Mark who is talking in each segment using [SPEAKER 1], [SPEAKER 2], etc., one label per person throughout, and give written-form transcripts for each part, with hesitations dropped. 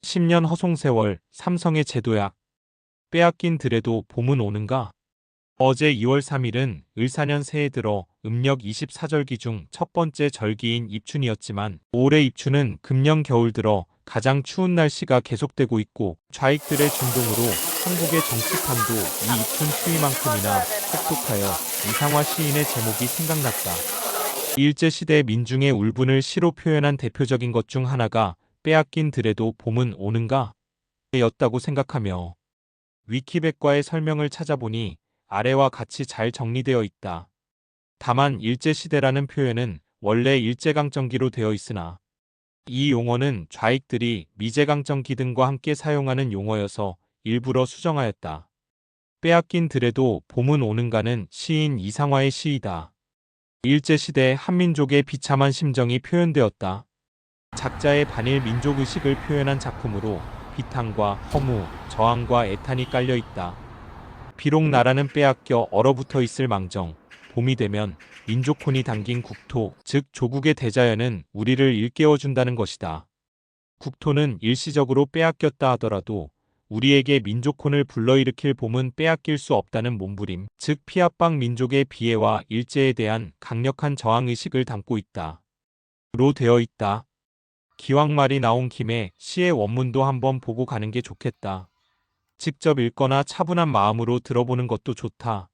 [SPEAKER 1] 10년 허송세월, 삼성의 제도약. 빼앗긴 들에도 봄은 오는가? 어제 2월 3일은 을사년 새해 들어 음력 24절기 중 첫 번째 절기인 입춘이었지만 올해 입춘은 금년 겨울 들어 가장 추운 날씨가 계속되고 있고 좌익들의 진동으로 한국의 정치판도 이 입춘 추위만큼이나 혹독하여 이상화 시인의 제목이 생각났다. 일제시대 민중의 울분을 시로 표현한 대표적인 것 중 하나가 빼앗긴 들에도 봄은 오는가? 였다고 생각하며 위키백과의 설명을 찾아보니 아래와 같이 잘 정리되어 있다. 다만 일제시대라는 표현은 원래 일제강점기로 되어 있으나 이 용어는 좌익들이 미제강점기 등과 함께 사용하는 용어여서 일부러 수정하였다. 빼앗긴 들에도 봄은 오는가는 시인 이상화의 시이다. 일제시대 한민족의 비참한 심정이 표현되었다. 작자의 반일 민족의식을 표현한 작품으로 비탄과 허무, 저항과 애탄이 깔려 있다. 비록 나라는 빼앗겨 얼어붙어 있을 망정, 봄이 되면 민족혼이 담긴 국토, 즉 조국의 대자연은 우리를 일깨워준다는 것이다. 국토는 일시적으로 빼앗겼다 하더라도 우리에게 민족혼을 불러일으킬 봄은 빼앗길 수 없다는 몸부림, 즉 피압방 민족의 비애와 일제에 대한 강력한 저항의식을 담고 있다. 로 되어 있다. 기왕 말이 나온 김에 시의 원문도 한번 보고 가는 게 좋겠다. 직접 읽거나 차분한 마음으로 들어보는 것도 좋다.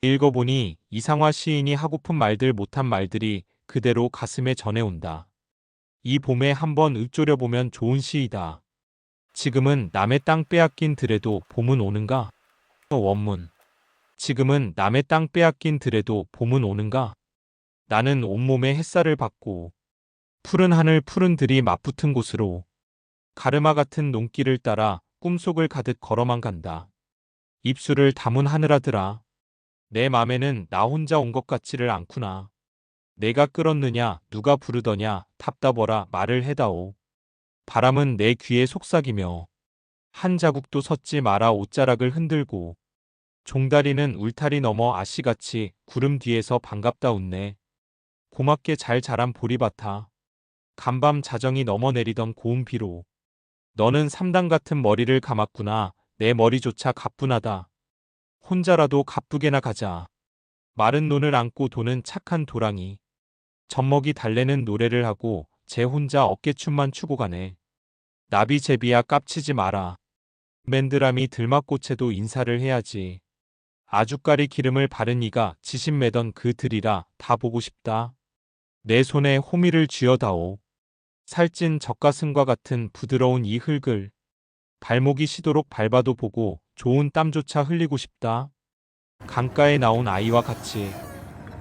[SPEAKER 1] 읽어보니 이상화 시인이 하고픈 말들 못한 말들이 그대로 가슴에 전해온다. 이 봄에 한번 읊조려보면 좋은 시이다. 지금은 남의 땅 빼앗긴 들에도 봄은 오는가? 원문. 지금은 남의 땅 빼앗긴 들에도 봄은 오는가? 나는 온몸에 햇살을 받고 푸른 하늘 푸른 들이 맞붙은 곳으로 가르마 같은 농길을 따라 꿈속을 가득 걸어만 간다. 입술을 다문 하늘아들아. 내 맘에는 나 혼자 온 것 같지를 않구나. 내가 끌었느냐 누가 부르더냐 답답어라 말을 해다오. 바람은 내 귀에 속삭이며 한 자국도 섰지 마라 옷자락을 흔들고 종다리는 울타리 넘어 아씨같이 구름 뒤에서 반갑다 웃네. 고맙게 잘 자란 보리밭아. 간밤 자정이 넘어내리던 고운 비로 너는 삼단 같은 머리를 감았구나. 내 머리조차 가뿐하다. 혼자라도 가쁘게나 가자. 마른 논을 안고 도는 착한 도랑이. 젖먹이 달래는 노래를 하고 제 혼자 어깨춤만 추고 가네. 나비제비야 깝치지 마라. 맨드라미 들막꽃에도 인사를 해야지. 아주까리 기름을 바른 이가 지신 매던 그 들이라 다 보고 싶다. 내 손에 호미를 쥐어다오. 살찐 젖가슴과 같은 부드러운 이 흙을 발목이 시도록 밟아도 보고 좋은 땀조차 흘리고 싶다. 강가에 나온 아이와 같이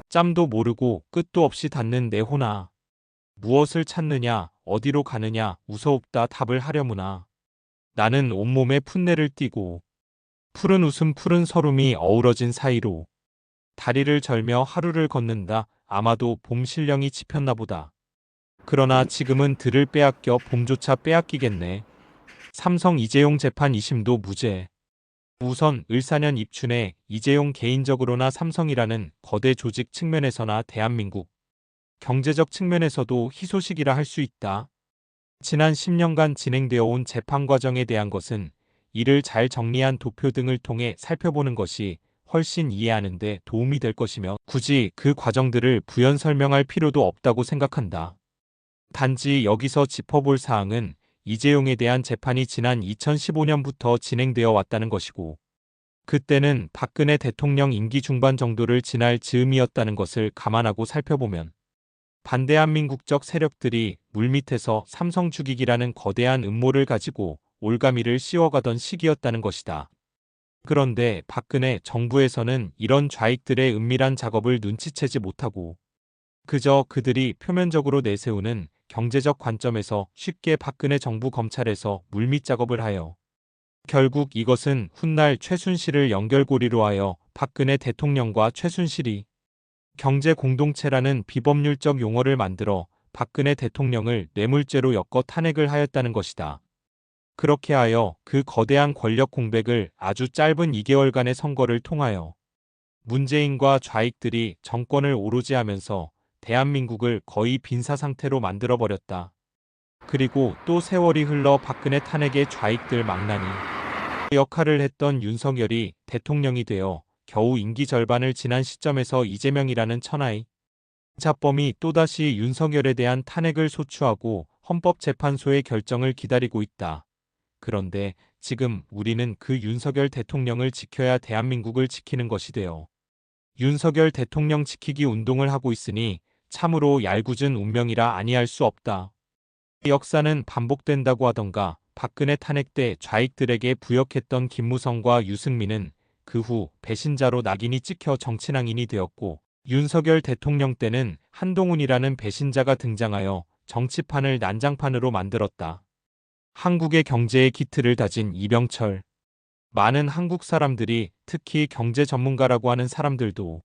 [SPEAKER 1] 짬도 모르고 끝도 없이 닿는 내 호나. 무엇을 찾느냐 어디로 가느냐 무서웁다 답을 하려무나. 나는 온몸에 풋내를 띠고 푸른 웃음 푸른 서름이 어우러진 사이로 다리를 절며 하루를 걷는다. 아마도 봄 신령이 치폈나 보다. 그러나 지금은 들을 빼앗겨 봄조차 빼앗기겠네. 삼성 이재용 재판 2심도 무죄. 우선 을사년 입춘에 이재용 개인적으로나 삼성이라는 거대 조직 측면에서나 대한민국 경제적 측면에서도 희소식이라 할 수 있다. 지난 10년간 진행되어 온 재판 과정에 대한 것은 이를 잘 정리한 도표 등을 통해 살펴보는 것이 훨씬 이해하는 데 도움이 될 것이며 굳이 그 과정들을 부연 설명할 필요도 없다고 생각한다. 단지 여기서 짚어볼 사항은 이재용에 대한 재판이 지난 2015년부터 진행되어 왔다는 것이고 그때는 박근혜 대통령 임기 중반 정도를 지날 즈음이었다는 것을 감안하고 살펴보면 반대한민국적 세력들이 물밑에서 삼성 죽이기라는 거대한 음모를 가지고 올가미를 씌워가던 시기였다는 것이다. 그런데 박근혜 정부에서는 이런 좌익들의 은밀한 작업을 눈치채지 못하고 그저 그들이 표면적으로 내세우는 경제적 관점에서 쉽게 박근혜 정부 검찰에서 물밑 작업을 하여 결국 이것은 훗날 최순실을 연결고리로 하여 박근혜 대통령과 최순실이 경제 공동체라는 비법률적 용어를 만들어 박근혜 대통령을 뇌물죄로 엮어 탄핵을 하였다는 것이다. 그렇게 하여 그 거대한 권력 공백을 아주 짧은 2개월간의 선거를 통하여 문재인과 좌익들이 정권을 오로지 하면서 대한민국을 거의 빈사 상태로 만들어버렸다. 그리고 또 세월이 흘러 박근혜 탄핵의 좌익들 망나니 역할을 했던 윤석열이 대통령이 되어 겨우 임기 절반을 지난 시점에서 이재명이라는 천하의 자범이 또다시 윤석열에 대한 탄핵을 소추하고 헌법재판소의 결정을 기다리고 있다. 그런데 지금 우리는 그 윤석열 대통령을 지켜야 대한민국을 지키는 것이 되어 윤석열 대통령 지키기 운동을 하고 있으니 참으로 얄궂은 운명이라 아니할 수 없다. 역사는 반복된다고 하던가 박근혜 탄핵 때 좌익들에게 부역했던 김무성과 유승민은 그 후 배신자로 낙인이 찍혀 정치낭인이 되었고 윤석열 대통령 때는 한동훈이라는 배신자가 등장하여 정치판을 난장판으로 만들었다. 한국의 경제의 기틀을 다진 이병철. 많은 한국 사람들이 특히 경제 전문가라고 하는 사람들도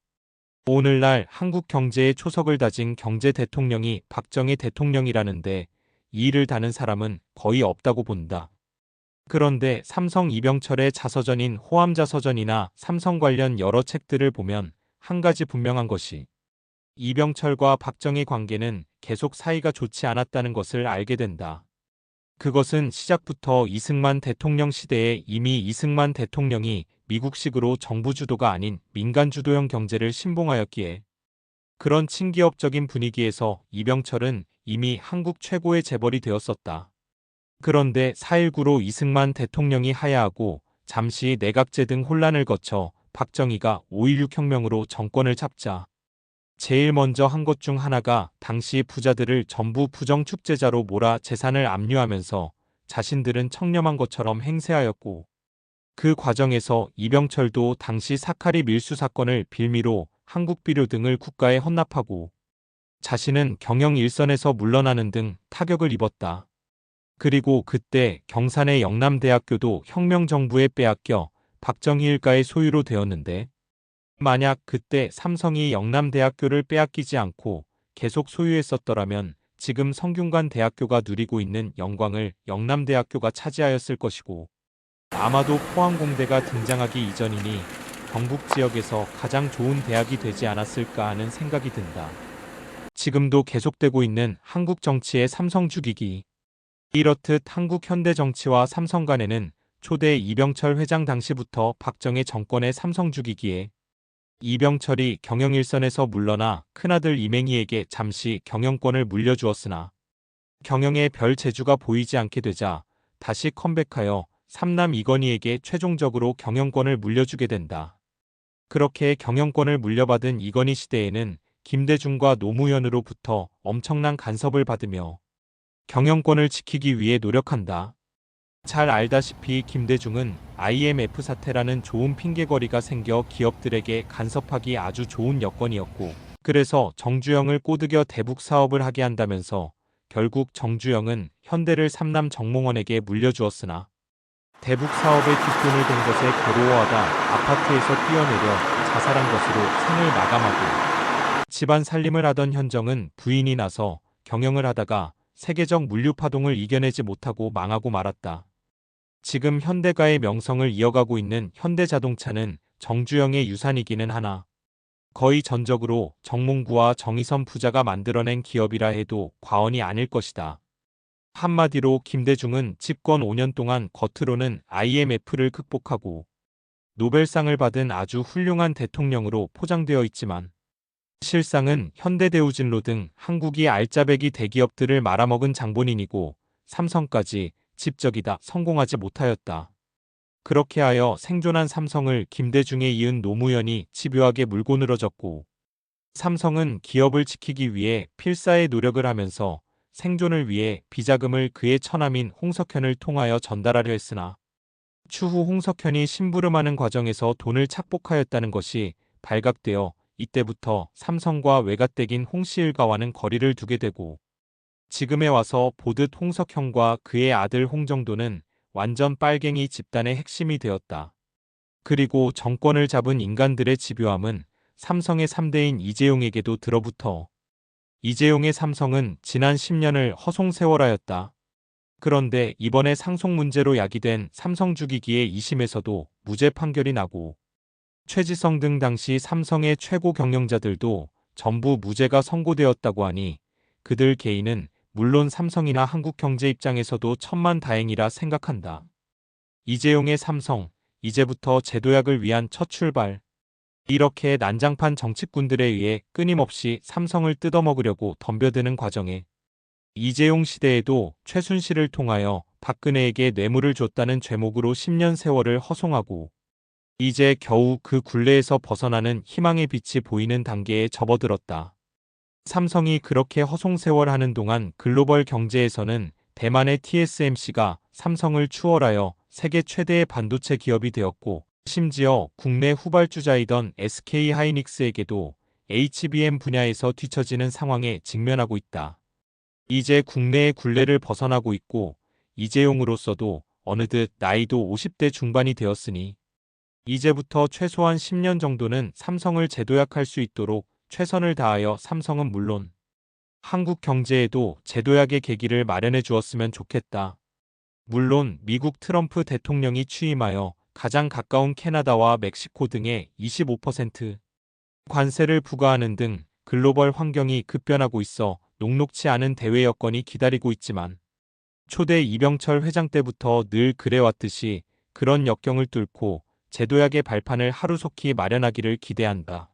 [SPEAKER 1] 오늘날 한국 경제의 초석을 다진 경제 대통령이 박정희 대통령이라는데 이의를 다는 사람은 거의 없다고 본다. 그런데 삼성 이병철의 자서전인 호암자서전이나 삼성 관련 여러 책들을 보면 한 가지 분명한 것이 이병철과 박정희 관계는 계속 사이가 좋지 않았다는 것을 알게 된다. 그것은 시작부터 이승만 대통령 시대에 이미 이승만 대통령이 미국식으로 정부 주도가 아닌 민간 주도형 경제를 신봉하였기에 그런 친기업적인 분위기에서 이병철은 이미 한국 최고의 재벌이 되었었다. 그런데 4.19로 이승만 대통령이 하야하고 잠시 내각제 등 혼란을 거쳐 박정희가 5.16 혁명으로 정권을 잡자 제일 먼저 한 것 중 하나가 당시 부자들을 전부 부정축제자로 몰아 재산을 압류하면서 자신들은 청렴한 것처럼 행세하였고 그 과정에서 이병철도 당시 사카리 밀수 사건을 빌미로 한국비료 등을 국가에 헌납하고 자신은 경영 일선에서 물러나는 등 타격을 입었다. 그리고 그때 경산의 영남대학교도 혁명정부에 빼앗겨 박정희 일가의 소유로 되었는데 만약 그때 삼성이 영남대학교를 빼앗기지 않고 계속 소유했었더라면 지금 성균관 대학교가 누리고 있는 영광을 영남대학교가 차지하였을 것이고 아마도 포항공대가 등장하기 이전이니 경북 지역에서 가장 좋은 대학이 되지 않았을까 하는 생각이 든다. 지금도 계속되고 있는 한국 정치의 삼성 죽이기. 이렇듯 한국 현대 정치와 삼성 간에는 초대 이병철 회장 당시부터 박정희 정권의 삼성 죽이기에 이병철이 경영일선에서 물러나 큰아들 이맹희에게 잠시 경영권을 물려주었으나 경영에 별 재주가 보이지 않게 되자 다시 컴백하여 삼남 이건희에게 최종적으로 경영권을 물려주게 된다. 그렇게 경영권을 물려받은 이건희 시대에는 김대중과 노무현으로부터 엄청난 간섭을 받으며 경영권을 지키기 위해 노력한다. 잘 알다시피 김대중은 IMF 사태라는 좋은 핑계거리가 생겨 기업들에게 간섭하기 아주 좋은 여건이었고 그래서 정주영을 꼬드겨 대북 사업을 하게 한다면서 결국 정주영은 현대를 삼남 정몽원에게 물려주었으나 대북 사업에 뒷돈을 댄 것에 괴로워하다 아파트에서 뛰어내려 자살한 것으로 생을 마감하고 집안 살림을 하던 현정은 부인이 나서 경영을 하다가 세계적 물류 파동을 이겨내지 못하고 망하고 말았다. 지금 현대가의 명성을 이어가고 있는 현대자동차는 정주영의 유산이기는 하나 거의 전적으로 정몽구와 정의선 부자가 만들어낸 기업이라 해도 과언이 아닐 것이다. 한마디로 김대중은 집권 5년 동안 겉으로는 IMF를 극복하고 노벨상을 받은 아주 훌륭한 대통령으로 포장되어 있지만 실상은 현대대우진로 등 한국이 알짜배기 대기업들을 말아먹은 장본인이고 삼성까지 집적이다 성공하지 못하였다. 그렇게 하여 생존한 삼성을 김대중에 이은 노무현이 집요하게 물고 늘어졌고 삼성은 기업을 지키기 위해 필사의 노력을 하면서 생존을 위해 비자금을 그의 처남인 홍석현을 통하여 전달하려 했으나 추후 홍석현이 심부름하는 과정에서 돈을 착복하였다는 것이 발각되어 이때부터 삼성과 외갓댁인 홍씨 일가와는 거리를 두게 되고 지금에 와서 보듯 홍석현과 그의 아들 홍정도는 완전 빨갱이 집단의 핵심이 되었다. 그리고 정권을 잡은 인간들의 집요함은 삼성의 3대인 이재용에게도 들어붙어 이재용의 삼성은 지난 10년을 허송세월하였다. 그런데 이번에 상속 문제로 야기된 삼성 죽이기의 2심에서도 무죄 판결이 나고 최지성 등 당시 삼성의 최고 경영자들도 전부 무죄가 선고되었다고 하니 그들 개인은 물론 삼성이나 한국경제 입장에서도 천만다행이라 생각한다. 이재용의 삼성, 이제부터 제도약을 위한 첫 출발. 이렇게 난장판 정치꾼들에 의해 끊임없이 삼성을 뜯어먹으려고 덤벼드는 과정에 이재용 시대에도 최순실을 통하여 박근혜에게 뇌물을 줬다는 죄목으로 10년 세월을 허송하고 이제 겨우 그 굴레에서 벗어나는 희망의 빛이 보이는 단계에 접어들었다. 삼성이 그렇게 허송세월하는 동안 글로벌 경제에서는 대만의 TSMC가 삼성을 추월하여 세계 최대의 반도체 기업이 되었고 심지어 국내 후발주자이던 SK하이닉스에게도 HBM 분야에서 뒤처지는 상황에 직면하고 있다. 이제 국내의 굴레를 벗어나고 있고 이재용으로서도 어느덧 나이도 50대 중반이 되었으니 이제부터 최소한 10년 정도는 삼성을 제도약할 수 있도록 최선을 다하여 삼성은 물론 한국 경제에도 제도약의 계기를 마련해 주었으면 좋겠다. 물론 미국 트럼프 대통령이 취임하여 가장 가까운 캐나다와 멕시코 등에 25% 관세를 부과하는 등 글로벌 환경이 급변하고 있어 녹록치 않은 대외 여건이 기다리고 있지만 초대 이병철 회장 때부터 늘 그래왔듯이 그런 역경을 뚫고 제도약의 발판을 하루속히 마련하기를 기대한다.